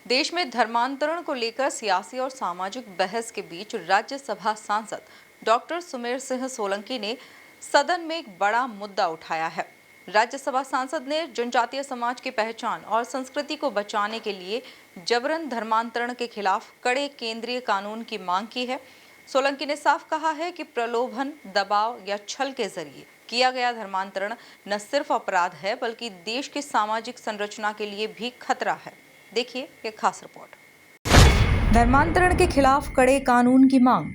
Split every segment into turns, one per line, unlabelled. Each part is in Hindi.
देश में धर्मांतरण को लेकर सियासी और सामाजिक बहस के बीच राज्यसभा सांसद डॉक्टर सुमेर सिंह सोलंकी ने सदन में एक बड़ा मुद्दा उठाया है। राज्यसभा सांसद ने जनजातीय समाज की पहचान और संस्कृति को बचाने के लिए जबरन धर्मांतरण के खिलाफ कड़े केंद्रीय कानून की मांग की है। सोलंकी ने साफ कहा है कि प्रलोभन, दबाव या छल के जरिए किया गया धर्मांतरण न सिर्फ अपराध है बल्कि देश की सामाजिक संरचना के लिए भी खतरा है। देखिए ये खास रिपोर्ट। धर्मांतरण के खिलाफ कड़े कानून की मांग।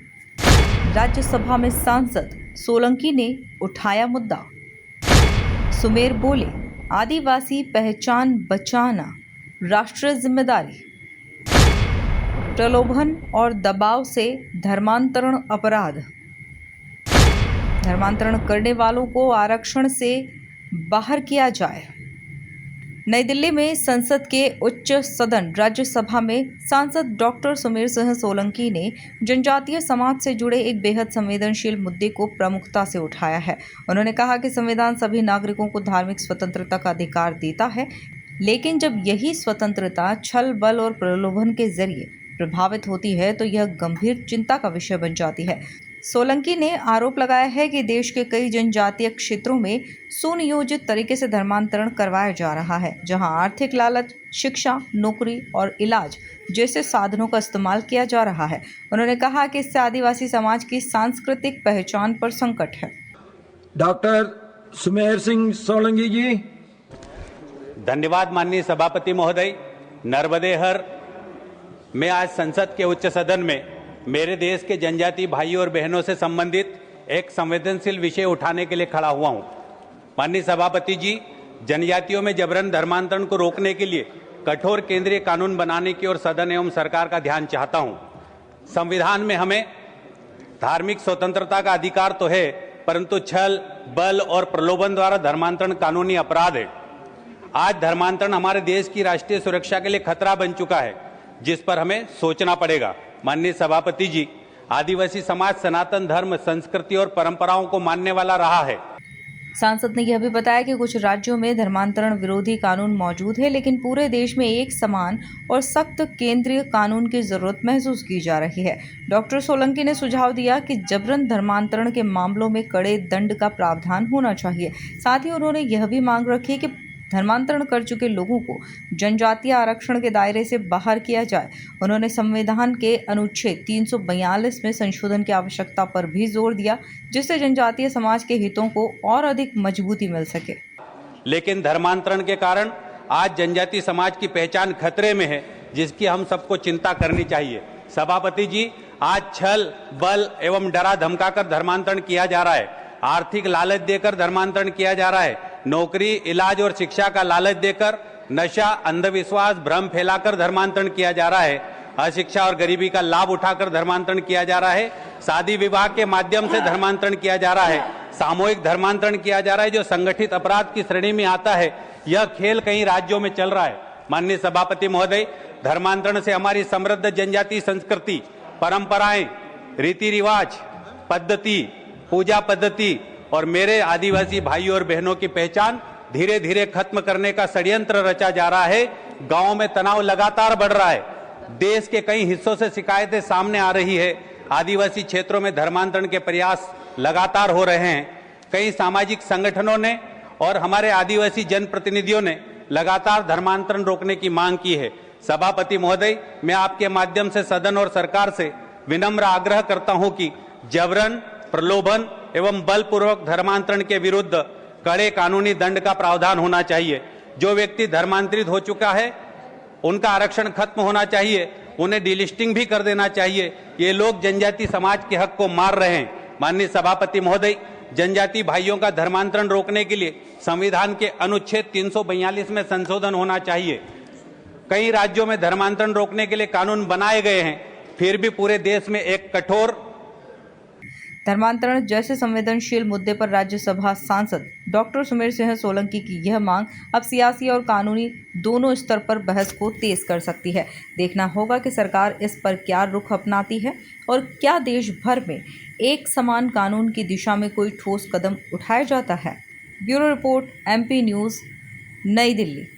राज्यसभा में सांसद सोलंकी ने उठाया मुद्दा। सुमेर बोले, आदिवासी पहचान बचाना राष्ट्रीय जिम्मेदारी। प्रलोभन और दबाव से धर्मांतरण अपराध। धर्मांतरण करने वालों को आरक्षण से बाहर किया जाए। नई दिल्ली में संसद के उच्च सदन राज्यसभा में सांसद डॉक्टर सुमेर सिंह सोलंकी ने जनजातीय समाज से जुड़े एक बेहद संवेदनशील मुद्दे को प्रमुखता से उठाया है। उन्होंने कहा कि संविधान सभी नागरिकों को धार्मिक स्वतंत्रता का अधिकार देता है, लेकिन जब यही स्वतंत्रता छल, बल और प्रलोभन के जरिए प्रभावित होती है तो यह गंभीर चिंता का विषय बन जाती है। सोलंकी ने आरोप लगाया है कि देश के कई जनजातीय क्षेत्रों में सुनियोजित तरीके से धर्मांतरण करवाया जा रहा है, जहां आर्थिक लालच, शिक्षा, नौकरी और इलाज जैसे साधनों का इस्तेमाल किया जा रहा है। उन्होंने कहा कि इससे आदिवासी समाज की सांस्कृतिक पहचान पर संकट है।
डॉक्टर सुमेर सिंह सोलंकी जी।
धन्यवाद माननीय सभापति महोदय। नर्मदेहर में आज संसद के उच्च सदन में मेरे देश के जनजातीय भाइयों और बहनों से संबंधित एक संवेदनशील विषय उठाने के लिए खड़ा हुआ हूं। माननीय सभापति जी, जनजातियों में जबरन धर्मांतरण को रोकने के लिए कठोर केंद्रीय कानून बनाने की ओर सदन एवं सरकार का ध्यान चाहता हूं। संविधान में हमें धार्मिक स्वतंत्रता का अधिकार तो है, परंतु छल, बल और प्रलोभन द्वारा धर्मांतरण कानूनी अपराध है। आज धर्मांतरण हमारे देश की राष्ट्रीय सुरक्षा के लिए खतरा बन चुका है, जिस पर हमें सोचना पड़ेगा। माननीय सभापति जी, आदिवासी समाज सनातन धर्म, संस्कृति और परंपराओं को मानने वाला रहा है।
सांसद ने यह भी बताया कि कुछ राज्यों में धर्मांतरण विरोधी कानून मौजूद है, लेकिन पूरे देश में एक समान और सख्त केंद्रीय कानून की जरूरत महसूस की जा रही है। डॉक्टर सोलंकी ने सुझाव दिया कि जबरन धर्मांतरण के मामलों में कड़े दंड का प्रावधान होना चाहिए। साथ ही उन्होंने यह भी मांग रखी कि धर्मांतरण कर चुके लोगों को जनजातीय आरक्षण के दायरे से बाहर किया जाए। उन्होंने संविधान के अनुच्छेद 342 में संशोधन की आवश्यकता पर भी जोर दिया, जिससे जनजातीय समाज के हितों को और अधिक मजबूती मिल सके।
लेकिन धर्मांतरण के कारण आज जनजातीय समाज की पहचान खतरे में है, जिसकी हम सबको चिंता करनी चाहिए। सभापति जी, आज छल, बल एवं डरा धमकाकर धर्मांतरण किया जा रहा है। आर्थिक लालच देकर धर्मांतरण किया जा रहा है। नौकरी, इलाज और शिक्षा का लालच देकर नशा, अंधविश्वास, भ्रम फैलाकर धर्मांतरण किया जा रहा है। अशिक्षा और गरीबी का लाभ उठाकर धर्मांतरण किया जा रहा है। शादी विवाह के माध्यम से धर्मांतरण किया जा रहा है। सामूहिक धर्मांतरण किया जा रहा है, जो संगठित अपराध की श्रेणी में आता है। यह खेल कई राज्यों में चल रहा है। माननीय सभापति महोदय, धर्मांतरण से हमारी समृद्ध जनजातीय संस्कृति, परंपराएं, रीति रिवाज, पद्धति, पूजा पद्धति और मेरे आदिवासी भाइयों और बहनों की पहचान धीरे धीरे खत्म करने का षड्यंत्र रचा जा रहा है। गांव में तनाव लगातार बढ़ रहा है। देश के कई हिस्सों से शिकायतें सामने आ रही है। आदिवासी क्षेत्रों में धर्मांतरण के प्रयास लगातार हो रहे हैं। कई सामाजिक संगठनों ने और हमारे आदिवासी जनप्रतिनिधियों ने लगातार धर्मांतरण रोकने की मांग की है। सभापति महोदय, मैं आपके माध्यम से सदन और सरकार से विनम्र आग्रह करता हूं कि जबरन, प्रलोभन एवं बलपूर्वक धर्मांतरण के विरुद्ध कड़े कानूनी दंड का प्रावधान होना चाहिए। जो व्यक्ति धर्मांतरित हो चुका है, उनका आरक्षण खत्म होना चाहिए। उन्हें डिलिस्टिंग भी कर देना चाहिए। ये लोग जनजाति समाज के हक को मार रहे हैं। माननीय सभापति महोदय, जनजाति भाइयों का धर्मांतरण रोकने के लिए संविधान के अनुच्छेद 342 में संशोधन होना चाहिए। कई राज्यों में धर्मांतरण रोकने के लिए कानून बनाए गए हैं, फिर भी पूरे देश में एक कठोर
धर्मांतरण जैसे संवेदनशील मुद्दे पर राज्यसभा सांसद डॉक्टर सुमेर सिंह सोलंकी की यह मांग अब सियासी और कानूनी दोनों स्तर पर बहस को तेज कर सकती है। देखना होगा कि सरकार इस पर क्या रुख अपनाती है और क्या देश भर में एक समान कानून की दिशा में कोई ठोस कदम उठाया जाता है। ब्यूरो रिपोर्ट, MP न्यूज़, नई दिल्ली।